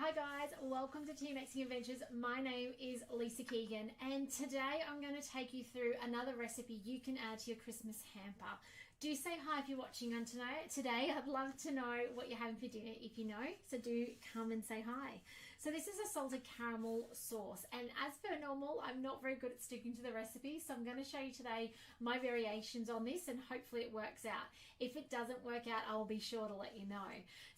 Hi guys, welcome to Tea Mixing Adventures. My name is Lisa Keegan and today I'm going to take you through another recipe you can add to your Christmas hamper. Do say hi if you're watching on today. I'd love to know what you're having for dinner if you know, so do come and say hi. So this is a salted caramel sauce, and as per normal, I'm not very good at sticking to the recipe, so I'm going to show you today my variations on this and hopefully it works out. If it doesn't work out, I'll be sure to let you know.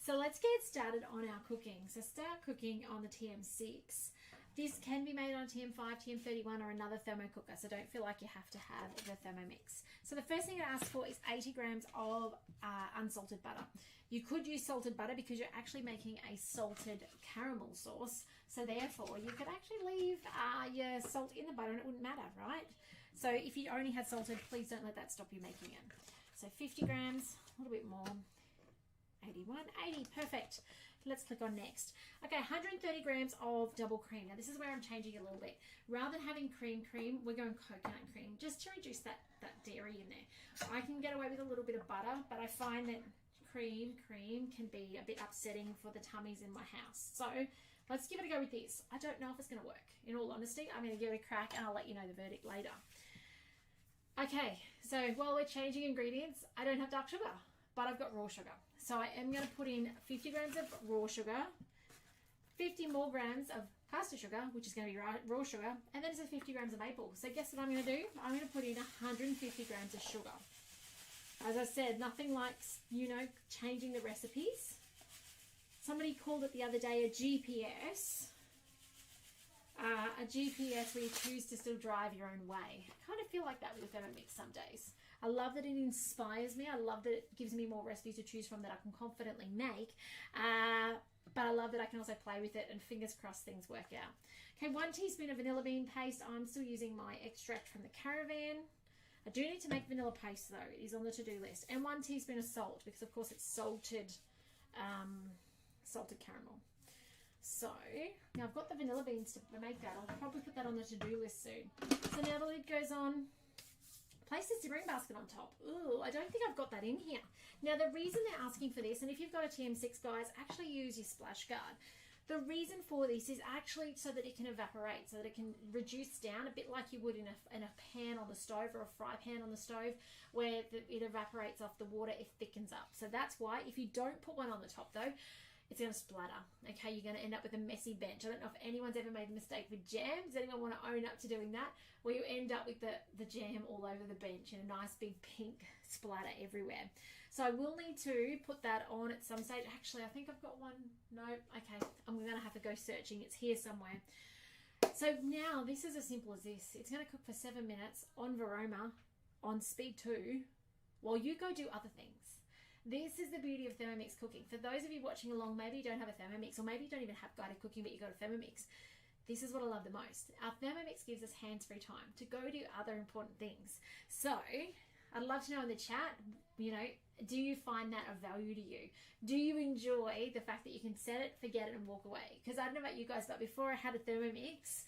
So let's get started on our cooking. So start cooking on the TM6. This can be made on a TM5, TM31 or another thermo cooker, so don't feel like you have to have the Thermomix. So the first thing I ask for is 80 grams of unsalted butter. You could use salted butter because you're actually making a salted caramel sauce, so therefore you could actually leave your salt in the butter and it wouldn't matter, right? So if you only had salted, please don't let that stop you making it. So 50 grams, a little bit more. 81, 80, perfect. Let's click on next. Okay, 130 grams of double cream. Now this is where I'm changing a little bit. Rather than having cream, we're going coconut cream, just to reduce that dairy in there. I can get away with a little bit of butter, but I find that cream can be a bit upsetting for the tummies in my house. So let's give it a go with this. I don't know if it's going to work. In all honesty, I'm going to give it a crack and I'll let you know the verdict later. Okay, so while we're changing ingredients, I don't have dark sugar, but I've got raw sugar. So I am going to put in 50 grams of raw sugar, 50 more grams of caster sugar, which is going to be raw sugar, and then it says 50 grams of maple. So guess what I'm going to do? I'm going to put in 150 grams of sugar. As I said, nothing like, changing the recipes. Somebody called it the other day a GPS. A GPS where you choose to still drive your own way. I kind of feel like that with the Thermomix some days. I love that it inspires me. I love that it gives me more recipes to choose from that I can confidently make. But I love that I can also play with it and fingers crossed things work out. Okay, 1 teaspoon of vanilla bean paste. I'm still using my extract from the Caravan. I do need to make vanilla paste though. It is on the to-do list. And 1 teaspoon of salt because of course it's salted caramel. So now I've got the vanilla beans to make that. I'll probably put that on the to-do list soon. So now the lid goes on. Place the simmering basket on top. Ooh, I don't think I've got that in here. Now the reason they're asking for this, and if you've got a TM6 guys, actually use your splash guard. The reason for this is actually so that it can evaporate, so that it can reduce down a bit like you would in a pan on the stove or a fry pan on the stove where it evaporates off the water, it thickens up. So that's why if you don't put one on the top though, it's going to splatter. Okay, you're going to end up with a messy bench. I don't know if anyone's ever made a mistake with jam. Does anyone want to own up to doing that? Where you end up with the jam all over the bench and a nice big pink splatter everywhere. So I will need to put that on at some stage. Actually, I think I've got one. No, okay. I'm going to have to go searching. It's here somewhere. So now this is as simple as this. It's going to cook for 7 minutes on Varoma on speed 2 while you go do other things. This is the beauty of Thermomix cooking. For those of you watching along, maybe you don't have a Thermomix or maybe you don't even have guided cooking but you've got a Thermomix. This is what I love the most. Our Thermomix gives us hands-free time to go do other important things. So I'd love to know in the chat, do you find that of value to you? Do you enjoy the fact that you can set it, forget it and walk away? Because I don't know about you guys, but before I had a Thermomix,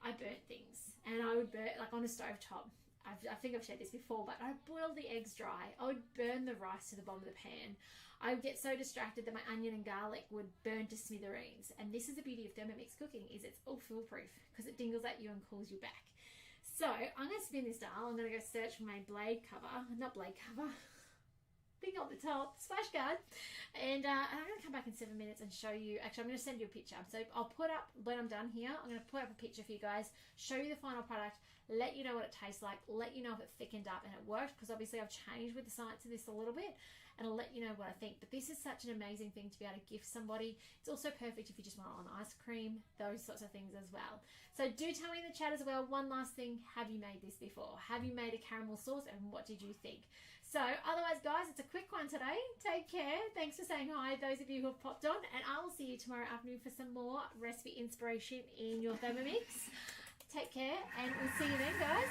I burnt things and I would burn like on a stovetop. I think I've shared this before, but I'd boil the eggs dry. I would burn the rice to the bottom of the pan. I would get so distracted that my onion and garlic would burn to smithereens. And this is the beauty of Thermomix cooking, is it's all foolproof because it dingles at you and calls you back. So I'm going to spin this dial. I'm going to go search for my thing on the top, splash guard, and I'm going to come back in 7 minutes and show you. Actually, I'm going to send you a picture. So I'll put up, when I'm done here, I'm going to put up a picture for you guys, show you the final product, let you know what it tastes like, let you know if it thickened up and it worked, because obviously I've changed with the science of this a little bit, and I'll let you know what I think. But this is such an amazing thing to be able to gift somebody. It's also perfect if you just want it on ice cream, those sorts of things as well. So do tell me in the chat as well, one last thing, have you made this before? Have you made a caramel sauce and what did you think? So otherwise guys, it's a quick one today. Take care. Thanks for saying hi, those of you who have popped on, and I will see you tomorrow afternoon for some more recipe inspiration in your Thermomix. Take care and we'll see you then guys.